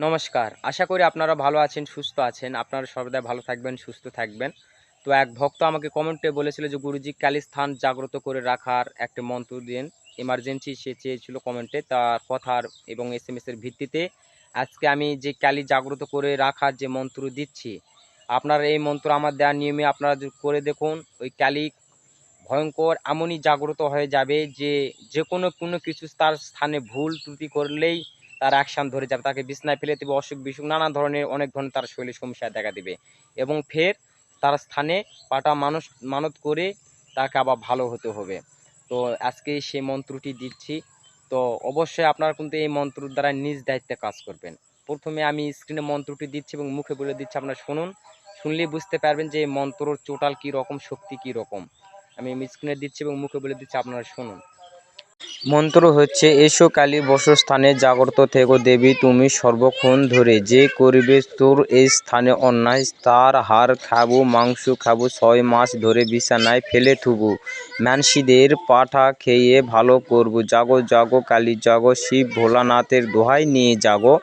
নমস্কার। আশা করি আপনারা ভালো আছেন, সুস্থ আছেন। আপনারা সর্বদাই ভালো থাকবেন, সুস্থ থাকবেন। তো এক ভক্ত আমাকে কমেন্টে বলেছিল যে, "গুরুজি কালী স্থান জাগ্রত করে রাখার একটা মন্ত্র দিন।" এমার্জেন্সি সে চেয়েছিল কমেন্টে। তার কথার এবং এসএমএস এর ভিত্তিতে আজকে আমি যে কালী জাগ্রত করে রাখার যে মন্ত্র দিচ্ছি, আপনারা এই মন্ত্র আমার দেওয়া নিয়মে আপনারা করে দেখুন। ওই কালী ভয়ঙ্কর এমনই জাগ্রত হয়ে যাবে যে কোনো কিছু তার স্থানে ভুল ত্রুটি করলেই তার অ্যাকশান ধরে যাবে, তাকে বিছানায় ফেলে দেবে, অসুখ বিসুখ নানা ধরনের অনেক ধরনের তার শরীরে সমস্যা দেখা দেবে এবং ফের তার স্থানে পাটা মানত করে তাকে আবার ভালো হতে হবে। তো আজকে সেই মন্ত্রটি দিচ্ছি। তো অবশ্যই আপনারা কিন্তু এই মন্ত্রর দ্বারা নিজ দায়িত্বে কাজ করবেন। প্রথমে আমি স্ক্রিনে মন্ত্রটি দিচ্ছি এবং মুখে বলে দিচ্ছি, আপনারা শুনুন। শুনলেই বুঝতে পারবেন যে এই মন্ত্রর টোটাল কী রকম, শক্তি কী রকম। আমি স্ক্রিনে দিচ্ছি এবং মুখে বলে দিচ্ছি, আপনারা শুনুন। মন্ত্র হচ্ছে, এসো কালী বসস্থানে জাগ্রত থেকো দেবী তুমি সর্বক্ষণ ধরে, যে করিবে তোর এই স্থানে অন্যায় তার হাড় খাবো মাংস খাবো 6 মাস ধরে বিছানায় ফেলে থুবু, মানসীদের পাঠা খেয়ে ভালো করবো, জাগো জাগো কালী জাগো, শিব ভোলানাথের দোহাই নিয়ে জাগো,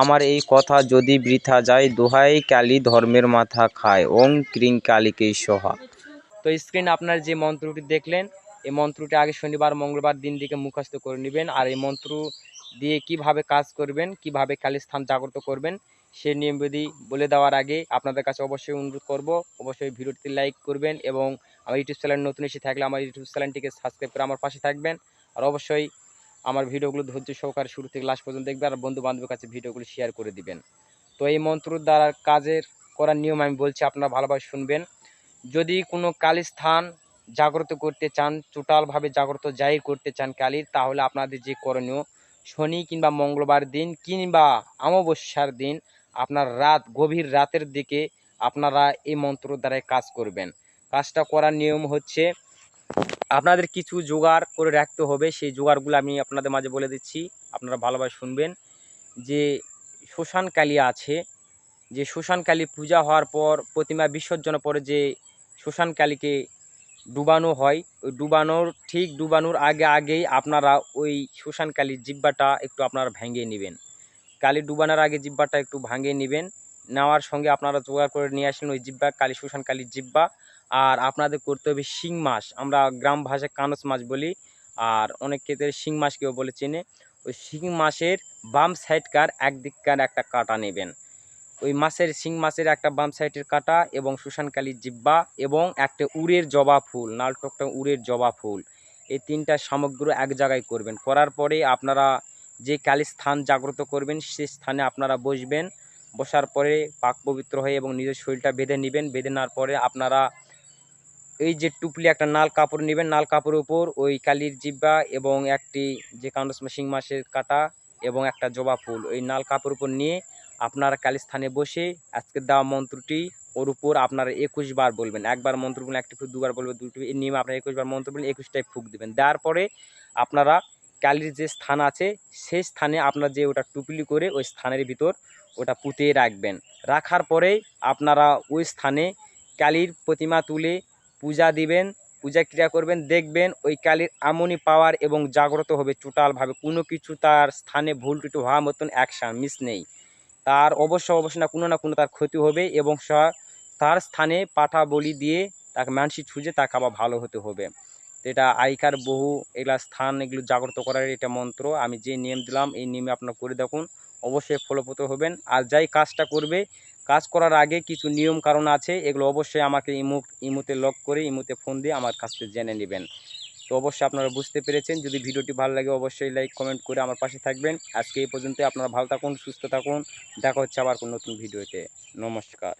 আমার এই কথা যদি বৃথা যায় দোহাই কালী ধর্মের মাথা খায়, ওং ক্রিং কালীকেই সহা। তো স্ক্রিনে আপনার যে মন্ত্রটি দেখলেন, এই মন্ত্রটি আগে শনিবার মঙ্গলবার দিন দিকে মুখস্থ করে নেবেন। আর এই মন্ত্র দিয়ে কিভাবে কাজ করবেন, কিভাবে কালী স্থান জাগ্রত করবেন, সে নিয়মবিধি বলে দেওয়ার আগে আপনাদের কাছে অবশ্যই অনুরোধ করব, অবশ্যই ভিডিওটি লাইক করবেন এবং আমার ইউটিউব চ্যানেল নতুন এসে থাকলে আমার ইউটিউব চ্যানেলটিকে সাবস্ক্রাইব করে আমার পাশে থাকবেন। আর অবশ্যই আমার ভিডিওগুলো ধৈর্য সহকারে শুরু থেকে লাস্ট পর্যন্ত দেখবেন আর বন্ধু বান্ধবের কাছে ভিডিওগুলো শেয়ার করে দিবেন। তো এই মন্ত্র দ্বারা কাজের করার নিয়ম আমি বলছি, আপনারা ভালোভাবে শুনবেন। যদি কোনো কালী স্থান জাগ্রত করতে চান, টোটালভাবে জাগ্রত জাহির করতে চান কালীর, তাহলে আপনাদের যে করণীয়, শনি কিংবা মঙ্গলবার দিন কিংবা অমাবস্যার দিন আপনার গভীর রাতের দিকে আপনারা এই মন্ত্র দ্বারাই কাজ করবেন। কাজটা করার নিয়ম হচ্ছে, আপনাদের কিছু জোগাড় করে রাখতে হবে। সেই জোগাড়গুলো আমি আপনাদের মাঝে বলে দিচ্ছি, আপনারা ভালোভাবে শুনবেন। যে শ্মশানকালী আছে, যে শ্মশানকালী পূজা হওয়ার পর প্রতিমা বিসর্জনের পরে যে শ্মশানকালীকে ডুবানো হয়, ওই ডুবানোর আগেই আপনারা ওই শ্মশানকালীর জিহ্বাটা একটু আপনারা ভেঙে নেবেন। কালী ডুবানোর আগে জিহ্বাটা একটু ভাঙিয়ে নেবেন। নেওয়ার সঙ্গে আপনারা জোগাড় করে নিয়ে আসেন ওই জিহ্বা, শ্মশানকালীর জিহ্বা। আর আপনাদের করতে হবে শিং মাছ, আমরা গ্রাম ভাষায় কানস মাছ বলি, আর অনেক ক্ষেত্রে শিং মাছ কেউ বলে চেনে। ওই শিং মাছের বাম সাইডকার একদিককার একটা কাঁটা নেবেন। ওই শিং মাছের একটা বাম সাইডের কাঁটা এবং শ্মশানকালীর জিহ্বা এবং একটা উড়ের জবা ফুল, নালটকটা উড়ের জবা ফুল, এই 3টা সামগ্রী এক জায়গায় করবেন। করার পরে আপনারা যে কালী স্থান জাগ্রত করবেন সে স্থানে আপনারা বসবেন। বসার পরে পাক পবিত্র হয়ে এবং নিজের শরীরটা বেঁধে নেবেন। বেঁধে নেওয়ার পরে আপনারা এই যে টুপলি একটা নাল কাপড় নেবেন, নাল কাপড়ের উপর ওই কালীর জিহ্বা এবং একটি যে শিং মাছের কাঁটা এবং একটা জবা ফুল ওই নাল কাপড়ের উপর নিয়ে আপনারা কালীর স্থানে বসে আজকের দেওয়া মন্ত্রটি ওর উপর আপনারা 21 বার বলবেন। একবার মন্ত্র বলবেন, একটি ফুক, দুবার বলবেন, দুটি, এই নিয়মে আপনারা 21 বার মন্ত্র বলবেন, 21টাই ফুক দেবেন। দেওয়ার পরে আপনারা কালীর যে স্থান আছে সেই স্থানে আপনারা যে ওটা টুপলি করে ওই স্থানের ভিতর ওটা পুঁতে রাখবেন। রাখার পরেই আপনারা ওই স্থানে কালীর প্রতিমা তুলে পূজা দিবেন, পূজা ক্রিয়া করবেন। দেখবেন ওই কালীর এমনই পাওয়ার এবং জাগ্রত হবে টোটালভাবে, কোনো কিছু তার স্থানে ভুল টুটি হওয়ার মতন অ্যাকশান মিস নেই। তার অবশ্যই না কোনো তার ক্ষতি হবে এবং তার স্থানে পাঠা বলি দিয়ে তাকে মানসিক ছুঁজে তাকে আবার ভালো হতে হবে। তো এটা আগেকার বহু এগুলা স্থান এগুলো জাগ্রত করার এটা মন্ত্র। আমি যে নিয়ম দিলাম এই নিয়মে আপনারা করে দেখুন, অবশ্যই ফলপ্রদ হবেন। আর যাই কাজটা করবে, কাজ করার আগে কিছু নিয়ম কারণ আছে, এগুলো অবশ্যই আমাকে ইমোতে লক করে ইমোতে ফোন দিয়ে আমার কাছ থেকে জেনে নেবেন। তো অবশ্যই আপনারা বুঝতে পেরেছেন। যদি ভিডিওটি ভালো লাগে অবশ্যই লাইক কমেন্ট করে আমার পাশে থাকবেন। আজকে এই পর্যন্ত, আপনারা ভালো থাকুন, সুস্থ থাকুন। দেখা হচ্ছে আবার কোনো নতুন ভিডিওতে। নমস্কার।